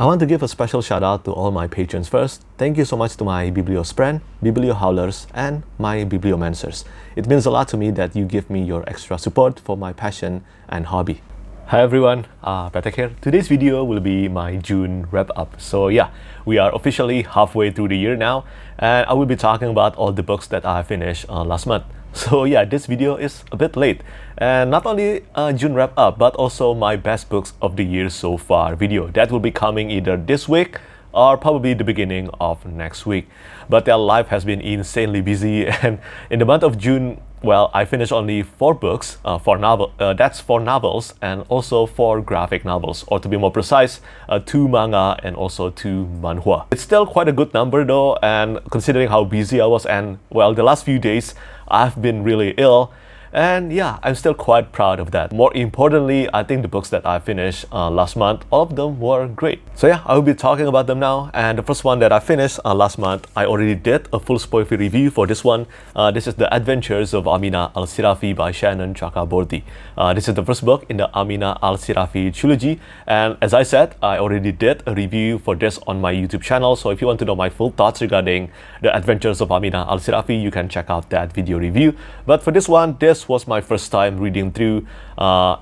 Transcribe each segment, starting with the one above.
I want to give a special shout out to all my patrons first. Thank you so much to my Bibliospren, Bibliohowlers, and my Bibliomancers. It means a lot to me that you give me your extra support for my passion and hobby. Hi everyone, Petrik here. Today's video will be my June wrap-up. So yeah, we are officially halfway through the year now, and I will be talking about all the books that I finished last month. So yeah, this video is a bit late, and not only June wrap-up, but also my best books of the year so far video. That will be coming either this week or probably the beginning of next week. But life has been insanely busy, and in the month of June, well, I finished only 4 books, that's 4 novels and also 4 graphic novels, or to be more precise, 2 manga and also 2 manhwa. It's still quite a good number though, and considering how busy I was, and well, the last few days I've been really ill. And yeah, I'm still quite proud of that. More importantly, I think the books that I finished last month, all of them were great. So yeah, I will be talking about them now. And the first one that I finished last month, I already did a full spoiler review for this one. This is The Adventures of Amina, al-Sirafi by Shannon, Chakraborty. This is the first book in the Amina, al-Sirafi trilogy. And as I said, I already did a review for this on my YouTube channel. So if you want to know my full thoughts regarding The Adventures of Amina, al-Sirafi, you can check out that video review. But for this one, this was my first time reading through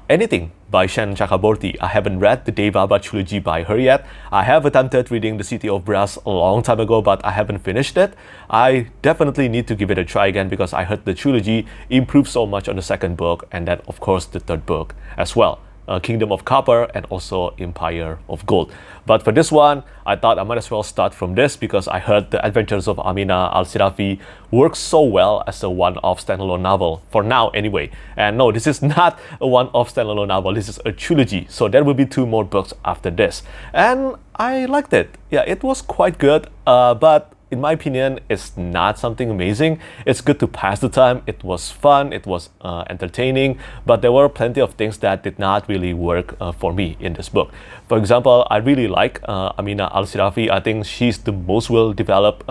anything by Shannon Chakraborty. I haven't read the Devaba trilogy by her yet. I have attempted reading The City of Brass a long time ago, but I haven't finished it. I definitely need to give it a try again because I heard the trilogy improved so much on the second book, and then of course the third book as well. Kingdom of Copper and also Empire of Gold. But for this one, I thought I might as well start from this because I heard The Adventures of Amina, al-Sirafi works so well as a one-off standalone novel, for now anyway. And no, this is not a one-off standalone novel, this is a trilogy. So there will be 2 more books after this. And I liked it. Yeah, it was quite good, but in my opinion, it's not something amazing. It's good to pass the time. It was fun, it was entertaining, but there were plenty of things that did not really work for me in this book. For example, I really like Amina al-Sirafi. I think she's the most well-developed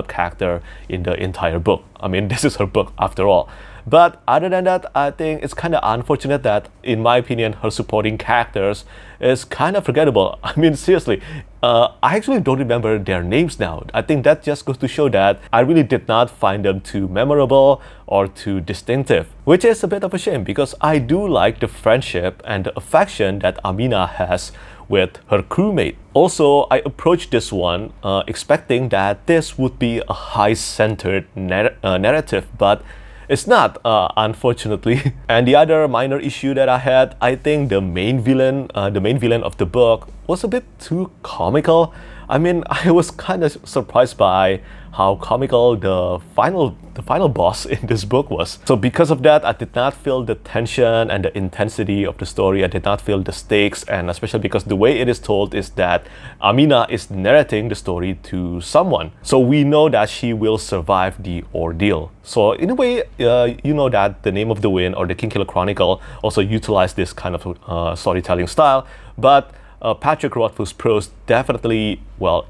character in the entire book. I mean, this is her book after all. But other than that, I think it's kind of unfortunate that, in my opinion, her supporting characters is kind of forgettable. I mean, seriously, I actually don't remember their names now. I think that just goes to show that I really did not find them too memorable or too distinctive, which is a bit of a shame because I do like the friendship and the affection that Amina has with her crewmate. Also, I approached this one expecting that this would be a high-centered narrative, but it's not, unfortunately. And the other minor issue that I had, I think the main villain of the book was a bit too comical. I mean, I was kind of surprised by how comical the final boss in this book was. So because of that, I did not feel the tension and the intensity of the story. I did not feel the stakes, and especially because the way it is told is that Amina is narrating the story to someone. So we know that she will survive the ordeal. So in a way, you know that The Name of the Wind or the Kingkiller Chronicle also utilized this kind of storytelling style, but Petrik Rothfuss's prose definitely, well,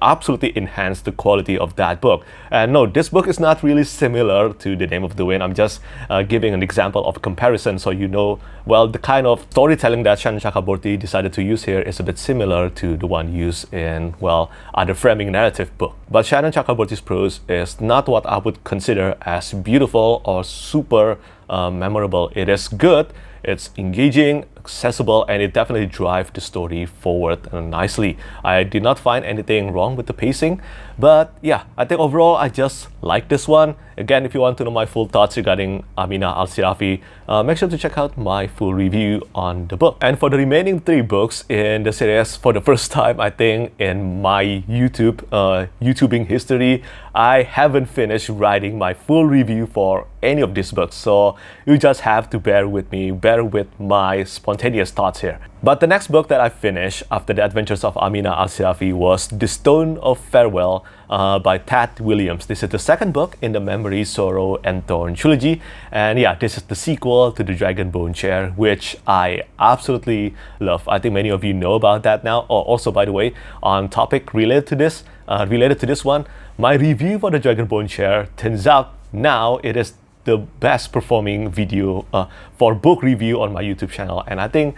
absolutely enhanced the quality of that book. And no, this book is not really similar to The Name of the Wind. I'm just giving an example of comparison so you know, well, the kind of storytelling that Shannon Chakraborty decided to use here is a bit similar to the one used in, well, other framing narrative book. But Shannon Chakraborty's prose is not what I would consider as beautiful or super memorable. It is good, it's engaging, accessible, and it definitely drives the story forward nicely. I did not find anything wrong with the pacing, but yeah, I think overall I just like this one. Again, if you want to know my full thoughts regarding Amina al-Sirafi, make sure to check out my full review on the book. And for the remaining 3 books in the series, for the first time I think in my YouTubing history, I haven't finished writing my full review for any of these books. So you just have to bear with me, bear with my spontaneous thoughts here. But the next book that I finished after The Adventures of Amina al-Sirafi was The Stone of Farewell by Ted Williams. This is the second book in the Memory, Sorrow, and Thorn trilogy. And yeah, this is the sequel to The Dragon Bone Chair, which I absolutely love. I think many of you know about that now. Oh, also, by the way, on topic related to this one, my review for The Dragon Bone Chair turns out now it is the best performing video for book review on my YouTube channel. And I think,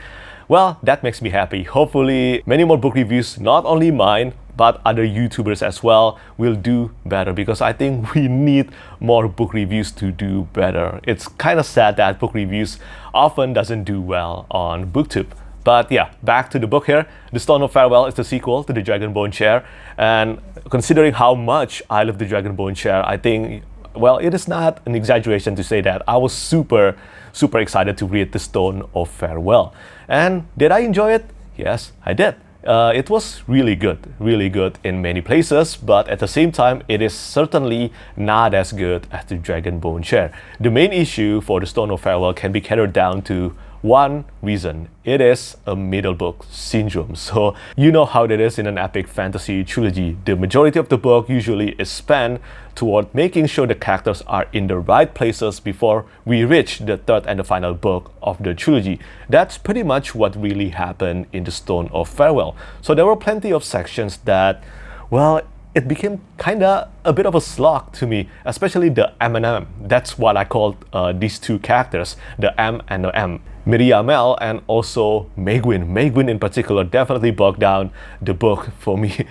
Well, that makes me happy. Hopefully, many more book reviews, not only mine, but other YouTubers as well, will do better, because I think we need more book reviews to do better. It's kind of sad that book reviews often doesn't do well on Booktube. But yeah, back to the book here. The Stone of Farewell is the sequel to the Dragonbone Chair. And considering how much I love the Dragonbone Chair, I think, well, it is not an exaggeration to say that I was super excited to read The Stone of Farewell. And did I enjoy it? Yes, I did. It was really good in many places, but at the same time, it is certainly not as good as the Dragonbone Chair. The main issue for The Stone of Farewell can be carried down to one reason. It is a middle book syndrome. So you know how it is in an epic fantasy trilogy. The majority of the book usually is spent toward making sure the characters are in the right places before we reach the third and the final book of the trilogy. That's pretty much what really happened in The Stone of Farewell. So there were plenty of sections that, well, it became kinda a bit of a slog to me, especially the M and M. That's what I called these two characters, the M and the M. Miriamel and also Megwin. Megwin in particular definitely bogged down the book for me.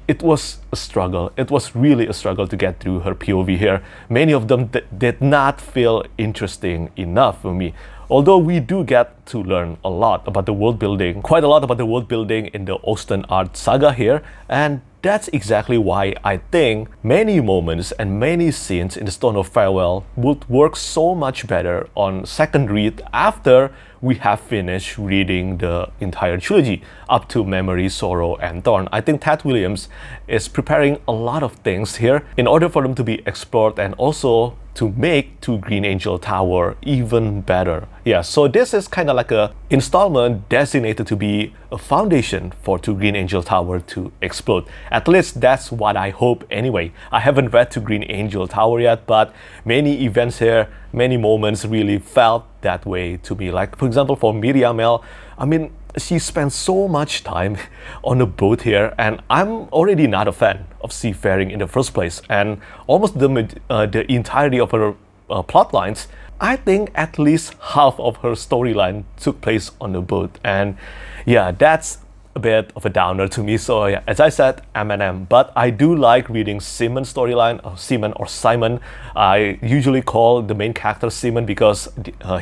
It was a struggle. It was really a struggle to get through her POV here. Many of them did not feel interesting enough for me. Although we do get to learn a lot about the world building, quite a lot about the world building in the Ostenard saga here, and that's exactly why I think many moments and many scenes in The Stone of Farewell would work so much better on second read after we have finished reading the entire trilogy up to Memory, Sorrow, and Thorn. I think Ted Williams is preparing a lot of things here in order for them to be explored and also to make To Green Angel Tower even better. Yeah, so this is kind of like a installment designated to be a foundation for To Green Angel Tower to explode. At least that's what I hope anyway. I haven't read To Green Angel Tower yet, but many events here, many moments really felt that way to me. Like, for example, for Miriamel, I mean, she spent so much time on a boat here, and I'm already not a fan of seafaring in the first place. And almost the entirety of her plot lines, I think at least half of her storyline took place on the boat. And yeah, that's a bit of a downer to me. So yeah, as I said, M&M. But I do like reading Simon's storyline, or Simon or Simon. I usually call the main character Simon because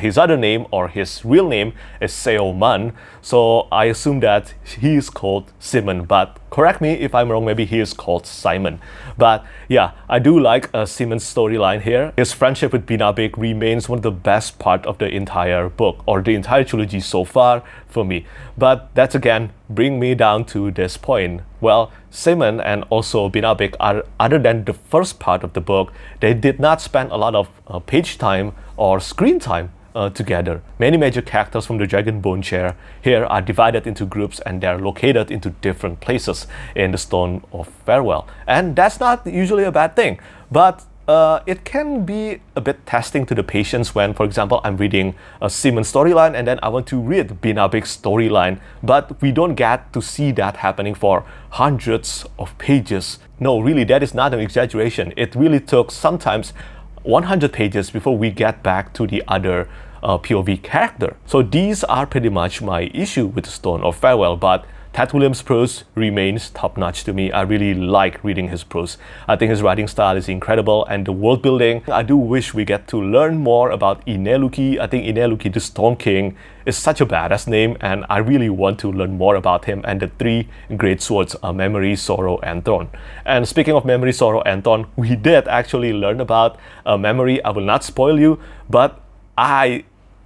his other name or his real name is Seo Man. So I assume that he is called Simon, but correct me if I'm wrong, maybe he is called Simon. But yeah, I do like Simon's storyline here. His friendship with Binabik remains one of the best part of the entire book, or the entire trilogy so far for me. But that's again bring me down to this point. Well, Simon and also Binabik are, other than the first part of the book, they did not spend a lot of page time or screen time together. Many major characters from the Dragonbone Chair here are divided into groups, and they're located into different places in the Stone of Farewell. And that's not usually a bad thing, but it can be a bit testing to the patience when, for example, I'm reading a Simon storyline and then I want to read Binabik's storyline, but we don't get to see that happening for hundreds of pages. No, really, that is not an exaggeration. It really took sometimes 100 pages before we get back to the other POV character. So these are pretty much my issue with the Stone of Farewell, but Ted Williams' prose remains top-notch to me. I really like reading his prose. I think his writing style is incredible, and the world building, I do wish we get to learn more about Ineluki. I think Ineluki, the Storm King, is such a badass name, and I really want to learn more about him and the three great swords, Memory, Sorrow, and Thorn. And speaking of Memory, Sorrow, and Thorn, we did actually learn about Memory. I will not spoil you, but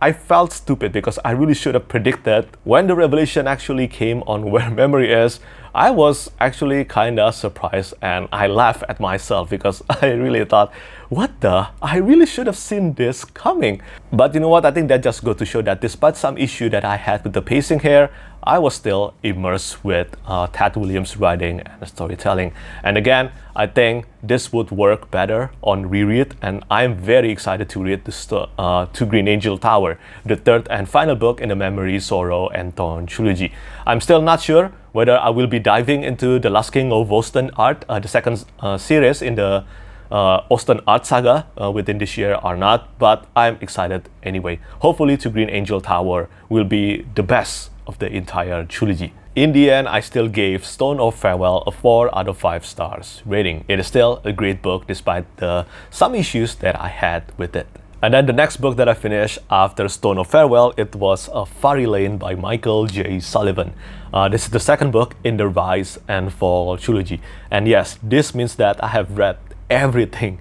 I felt stupid because I really should have predicted when the revelation actually came on where Memory is. I was actually kinda surprised, and I laughed at myself because I really thought, what the? I really should have seen this coming. But you know what? I think that just goes to show that despite some issue that I had with the pacing here, I was still immersed with Ted Williams' writing and storytelling. And again, I think this would work better on reread, and I'm very excited to read To Green Angel Tower, the third and final book in the Memory, Sorrow, and Thorn trilogy. I'm still not sure whether I will be diving into The Last King of Ostenard, the second series in the Osten Art Saga within this year or not, but I'm excited anyway. Hopefully To Green Angel Tower will be the best of the entire trilogy. In the end, I still gave Stone of Farewell a 4 out of 5 stars rating. It is still a great book despite some issues that I had with it. And then the next book that I finished after Stone of Farewell, it was Farilane by Michael J. Sullivan. This is the second book in the Rise and Fall trilogy. And yes, this means that I have read everything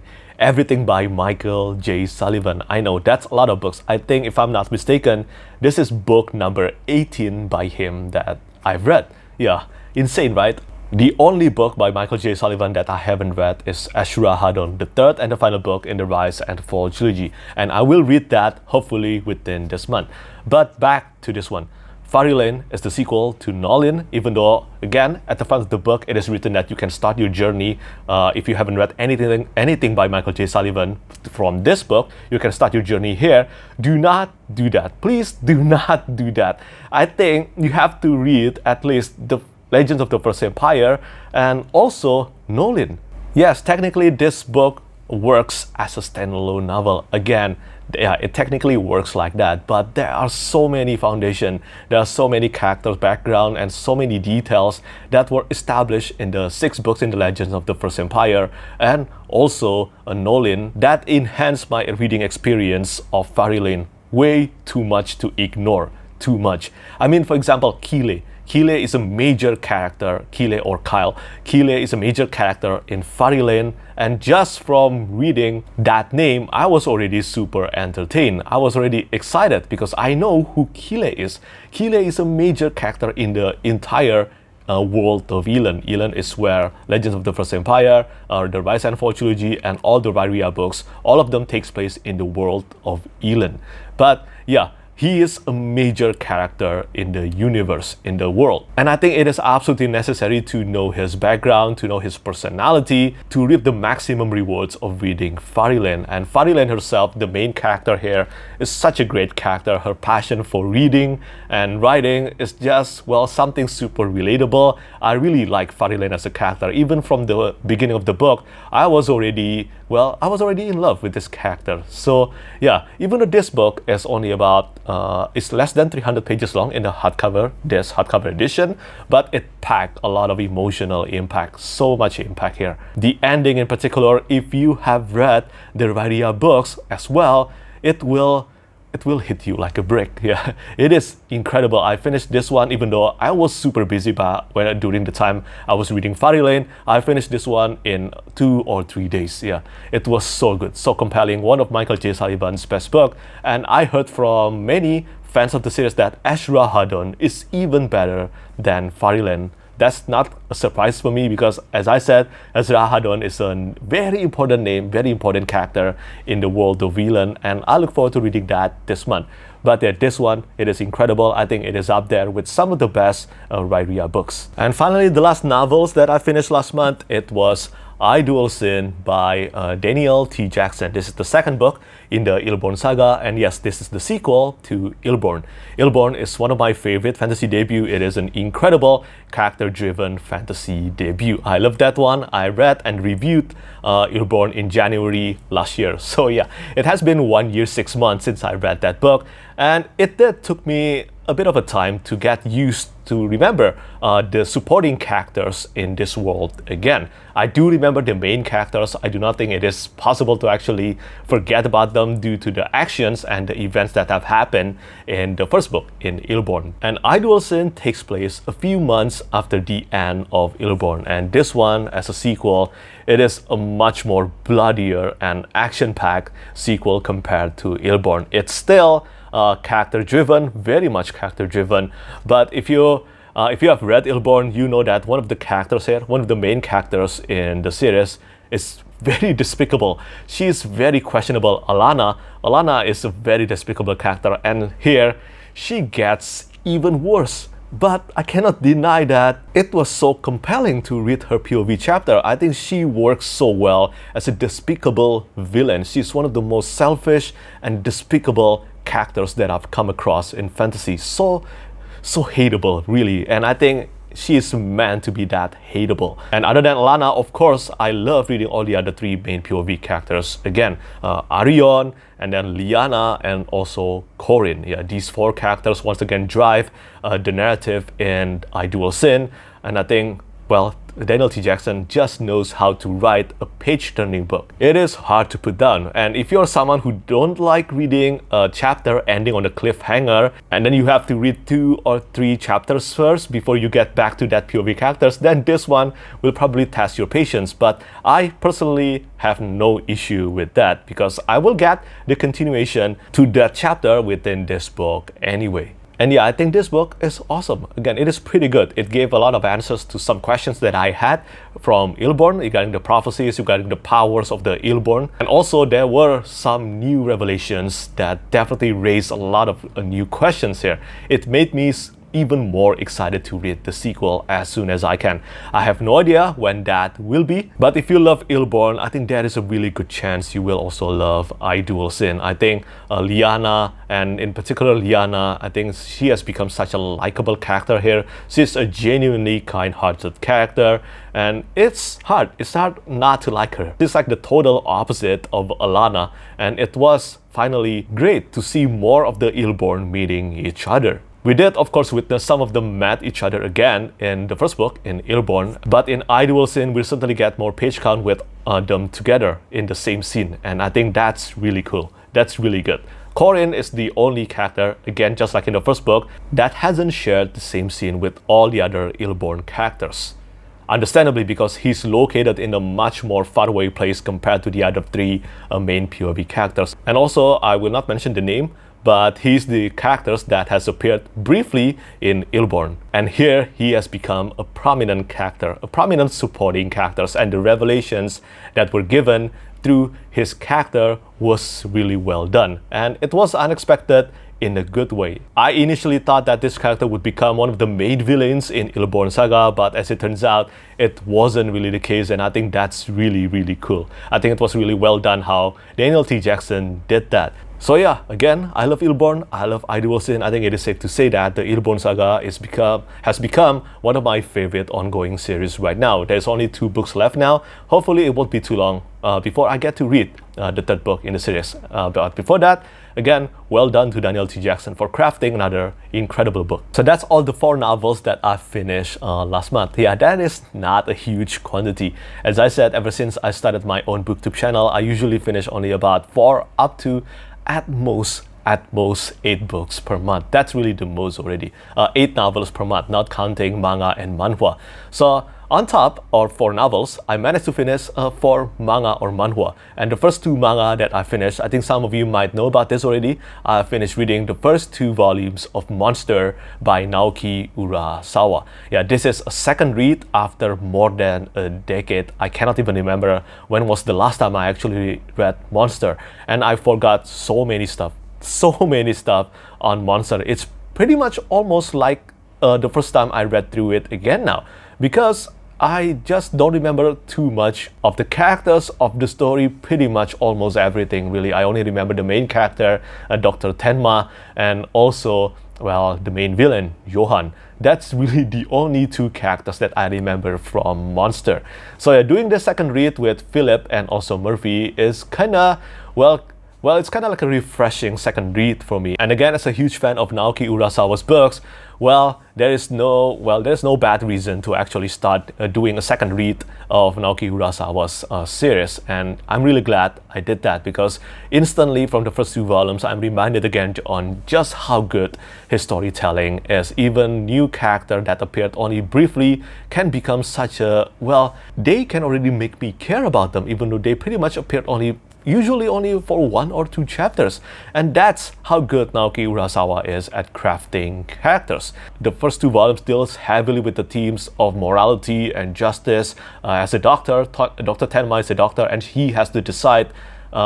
by Michael J. Sullivan. I know that's a lot of books. I think, if I'm not mistaken, this is book number 18 by him that I've read. Yeah, insane, right? The only book by Michael J. Sullivan that I haven't read is Ashura Hadon, the third and the final book in the Rise and Fall trilogy. And I will read that hopefully within this month. But back to this one. Farilane is the sequel to Nolin, even though, again, at the front of the book, it is written that you can start your journey. If you haven't read anything by Michael J. Sullivan from this book, you can start your journey here. Do not do that. Please do not do that. I think you have to read at least the Legends of the First Empire and also Nolin. Yes, technically this book works as a standalone novel. Again, yeah, it technically works like that, but there are so many foundation, there are so many characters, background, and so many details that were established in the 6 books in the Legends of the First Empire and also a Nolin that enhanced my reading experience of Farilane way too much to ignore. Too much. I mean, for example, Kile. Kile is a major character, Kile or Kyle. Kile is a major character in Farilane, and just from reading that name, I was already super entertained. I was already excited because I know who Kile is. Kile is a major character in the entire world of Elan. Elan is where Legends of the First Empire, the Rise and Fall trilogy, and all the Varia books, all of them takes place in the world of Elan. But yeah, he is a major character in the universe, in the world. And I think it is absolutely necessary to know his background, to know his personality, to reap the maximum rewards of reading Farilane. And Farilane herself, the main character here, is such a great character. Her passion for reading and writing is just, well, something super relatable. I really like Farilane as a character. Even from the beginning of the book, I was already in love with this character. So yeah, even though this book is only about it's less than 300 pages long in the hardcover, this hardcover edition, but it packed a lot of emotional impact, so much impact here. The ending in particular, if you have read the Varia books as well, it will hit you like a brick. Yeah, it is incredible. I finished this one even though I was super busy during the time I was reading Farilane. I finished this one in 2 or 3 days. Yeah, it was so good, so compelling. One of Michael J. Sullivan's best book, and I heard from many fans of the series that Ashura Hadon is even better than Farilane. That's not a surprise for me because, as I said, Ashura Hadon is a very important name, very important character in the world of Elan, and I look forward to reading that this month. But yeah, this one, it is incredible. I think it is up there with some of the best Rairia books. And finally, the last novels that I finished last month, it was Aiduel Sin by Daniel T. Jackson. This is the second book in the Ill-Born saga, and yes, this is the sequel to Ill-Born. Ill-Born is one of my favorite fantasy debut. It is an incredible character-driven fantasy debut. I love that one. I read and reviewed Ill-Born in January last year. So yeah, it has been 1 year, 6 months since I read that book, and it took me a bit of a time to get used to remember the supporting characters in this world again. I do remember the main characters. I do not think it is possible to actually forget about them due to the actions and the events that have happened in the first book, in Ill-Born. And Aiduel Sin takes place a few months after the end of Ill-Born, and this one, as a sequel, it is a much more bloodier and action-packed sequel compared to Ill-Born. It's still character-driven, very much character-driven, but if you have read Ill-Born, you know that one of the characters here, one of the main characters in the series, is very despicable. She is very questionable. Alana is a very despicable character, and here she gets even worse. But I cannot deny that it was so compelling to read her POV chapter. I think she works so well as a despicable villain. She's one of the most selfish and despicable characters that I've come across in fantasy. So hateable, really. And I think she is meant to be that hateable. And other than Lana, of course, I love reading all the other three main POV characters. Again, Arion, and then Liana, and also Corin. Yeah, these four characters once again drive the narrative in Aiduel Sin, and I think, well, Daniel T. Jackson just knows how to write a page-turning book. It is hard to put down, and if you're someone who don't like reading a chapter ending on a cliffhanger, and then you have to read 2 or 3 chapters first before you get back to that POV characters, then this one will probably test your patience. But I personally have no issue with that, because I will get the continuation to that chapter within this book anyway. And yeah, I think this book is awesome. Again, it is pretty good. It gave a lot of answers to some questions that I had from Ill-Born regarding the prophecies, regarding the powers of the Ill-Born. And also there were some new revelations that definitely raised a lot of new questions here. It made me even more excited to read the sequel as soon as I can. I have no idea when that will be, but if you love Ill-Born, I think there is a really good chance you will also love Aiduel Sin. I think Liana, and in particular Liana, I think she has become such a likable character here. She's a genuinely kind-hearted character, and it's hard not to like her. She's like the total opposite of Alana, and it was finally great to see more of the Ill-Born meeting each other. We did, of course, witness some of them met each other again in the first book, in Ill-Born, but in Aiduel Sin, we certainly get more page count with them together in the same scene, and I think that's really cool. That's really good. Corin is the only character, again, just like in the first book, that hasn't shared the same scene with all the other Ill-Born characters. Understandably, because he's located in a much more faraway place compared to the other 3 main POV characters. And also, I will not mention the name, but he's the characters that has appeared briefly in Ill-Born. And here he has become a prominent character, a prominent supporting characters, and the revelations that were given through his character was really well done. And it was unexpected in a good way. I initially thought that this character would become one of the main villains in Ill-Born Saga, but as it turns out, it wasn't really the case, and I think that's really, really cool. I think it was really well done how Daniel T. Jackson did that. So yeah, again, I love Ill-Born, I love Aiduel Sin. I think it is safe to say that the Ill-Born Saga has become one of my favorite ongoing series right now. There's only 2 books left now. Hopefully it won't be too long before I get to read the 3rd book in the series. But before that, again, well done to Daniel T. Jackson for crafting another incredible book. So that's all the 4 novels that I finished last month. Yeah, that is not a huge quantity. As I said, ever since I started my own booktube channel, I usually finish only about 4 up to at most 8 books per month. That's really the most already. 8 novels per month, not counting manga and manhwa. So on top of 4 novels, I managed to finish 4 manga or manhwa. And the first 2 manga that I finished, I think some of you might know about this already. I finished reading the first 2 volumes of Monster by Naoki Urasawa. Yeah, this is a second read after more than a decade. I cannot even remember when was the last time I actually read Monster. And I forgot so many stuff on Monster. It's pretty much almost like the first time I read through it again now, because I just don't remember too much of the characters of the story, pretty much almost everything really. I only remember the main character, Dr. Tenma, and also, well, the main villain, Johan. That's really the only 2 characters that I remember from Monster. So yeah, doing the second read with Philip and also Murphy is kinda, well, it's kind of like a refreshing second read for me. And again, as a huge fan of Naoki Urasawa's books, well, there is no bad reason to actually start doing a second read of Naoki Urasawa's series. And I'm really glad I did that, because instantly from the first 2 volumes, I'm reminded again on just how good his storytelling is. Even new character that appeared only briefly can become such a, well, they can already make me care about them, even though they pretty much appeared usually only for 1 or 2 chapters. And that's how good Naoki Urasawa is at crafting characters. The first 2 volumes deals heavily with the themes of morality and justice. As a doctor, Dr. Tenma is a doctor, and he has to decide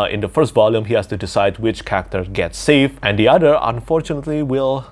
in the first volume, he has to decide which character gets saved, and the other, unfortunately, will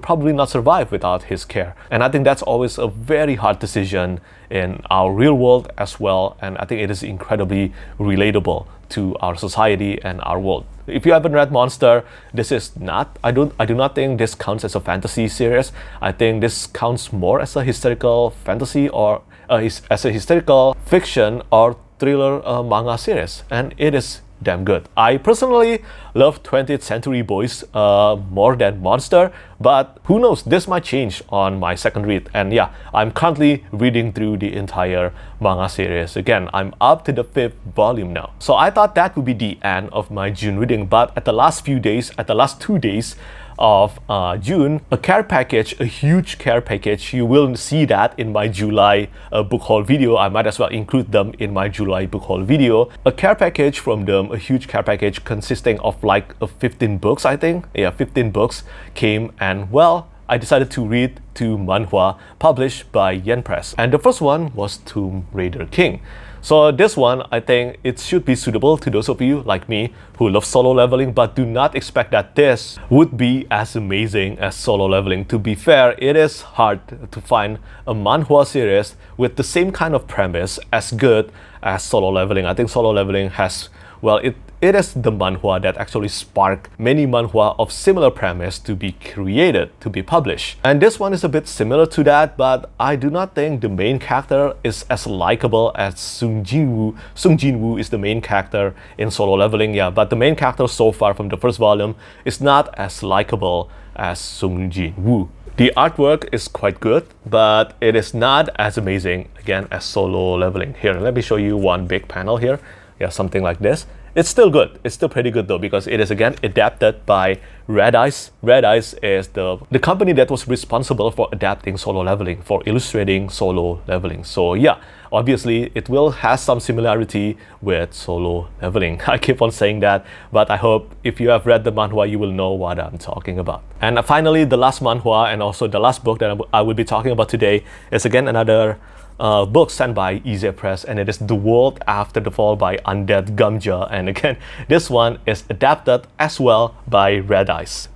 probably not survive without his care. And I think that's always a very hard decision in our real world as well, and I think it is incredibly relatable to our society and our world. If you haven't read Monster, this is not, I do not think this counts as a fantasy series. I think this counts more as a historical fantasy or as a historical fiction or thriller manga series, and it is damn good. I personally love 20th Century Boys more than Monster, but who knows, this might change on my second read. And yeah, I'm currently reading through the entire manga series. Again, I'm up to the 5th volume now. So I thought that would be the end of my June reading, but at the last 2 days of June, a care package, a huge care package. You will see that in my July book haul video. I might as well include them in my July book haul video. A care package from them, a huge care package consisting of like 15 books, I think. Yeah, 15 books came, and well, I decided to read 2 manhwa published by Yen Press. And the first one was Tomb Raider King. So this one, I think it should be suitable to those of you like me who love Solo Leveling but do not expect that this would be as amazing as Solo Leveling. To be fair, it is hard to find a manhwa series with the same kind of premise as good as Solo Leveling. I think Solo Leveling has, well, it is the manhwa that actually sparked many manhwa of similar premise to be created, to be published. And this one is a bit similar to that, but I do not think the main character is as likable as Sung Jin-woo. Sung Jin-woo is the main character in Solo Leveling, yeah, but the main character so far from the first volume is not as likable as Sung Jin-woo. The artwork is quite good, but it is not as amazing, again, as Solo Leveling. Here, let me show you one big panel here. Yeah, something like this. It's still good. It's still pretty good though, because it is again adapted by Red Eyes. Red Eyes is the company that was responsible for adapting Solo Leveling, for illustrating Solo Leveling. So yeah, obviously it will have some similarity with Solo Leveling. I keep on saying that, but I hope if you have read the manhwa, you will know what I'm talking about. And finally, the last manhwa and also the last book that I will be talking about today is again another book sent by Easy Press, and it is The World After the Fall by Undead Gamja. And again, this one is adapted as well by Red Eyes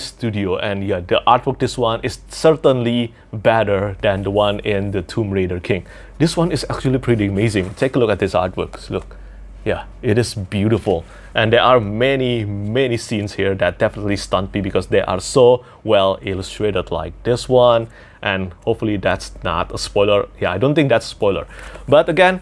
Studio. And yeah, the artwork, this one is certainly better than the one in the Tomb Raider King. This one is actually pretty amazing. Take a look at this artwork. Look, yeah, it is beautiful. And there are many scenes here that definitely stunned me because they are so well illustrated, like this one. And hopefully that's not a spoiler. Yeah, I don't think that's a spoiler. But again,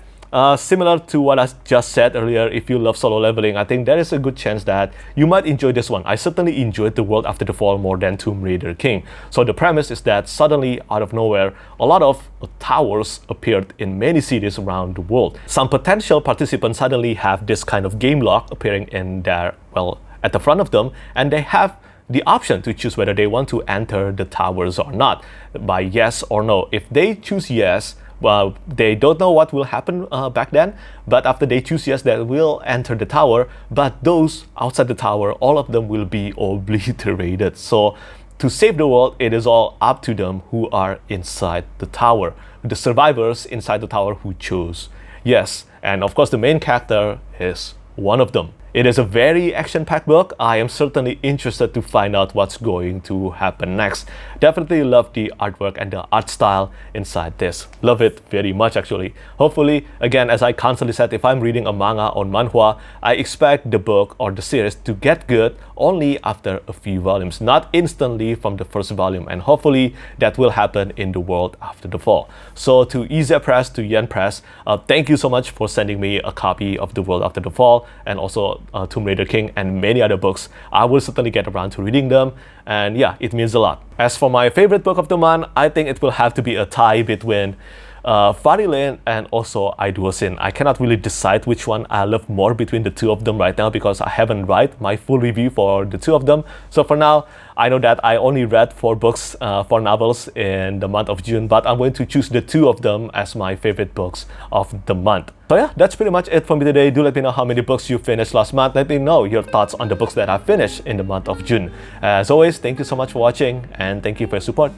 similar to what I just said earlier, if you love Solo Leveling, I think there is a good chance that you might enjoy this one. I certainly enjoyed The World After the Fall more than Tomb Raider King. So the premise is that suddenly, out of nowhere, a lot of towers appeared in many cities around the world. Some potential participants suddenly have this kind of game lock appearing in their, well, at the front of them, and they have the option to choose whether they want to enter the towers or not by yes or no. If they choose yes, well, they don't know what will happen back then, but after they choose yes, they will enter the tower, but those outside the tower, all of them will be obliterated. So to save the world, it is all up to them who are inside the tower, the survivors inside the tower who chose yes. And of course, the main character is one of them. It is a very action-packed book. I am certainly interested to find out what's going to happen next. Definitely love the artwork and the art style inside this. Love it very much, actually. Hopefully, again, as I constantly said, if I'm reading a manga or manhwa, I expect the book or the series to get good only after a few volumes, not instantly from the first volume. And hopefully that will happen in The World After the Fall. So to Easy Press, to Yen Press, thank you so much for sending me a copy of The World After the Fall, and also Tomb Raider King and many other books. I will certainly get around to reading them, and yeah, it means a lot. As for my favorite book of the month, I think it will have to be a tie between Farilane and also Aiduel. I cannot really decide which one I love more between the two of them right now because I haven't read my full review for the two of them. So for now, I know that I only read 4 books, 4 novels in the month of June, but I'm going to choose the 2 of them as my favorite books of the month. So yeah, that's pretty much it for me today. Do let me know how many books you finished last month. Let me know your thoughts on the books that I finished in the month of June. As always, thank you so much for watching, and thank you for your support.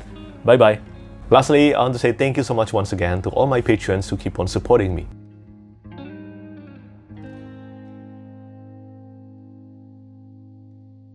Bye bye. Lastly, I want to say thank you so much once again to all my patrons who keep on supporting me.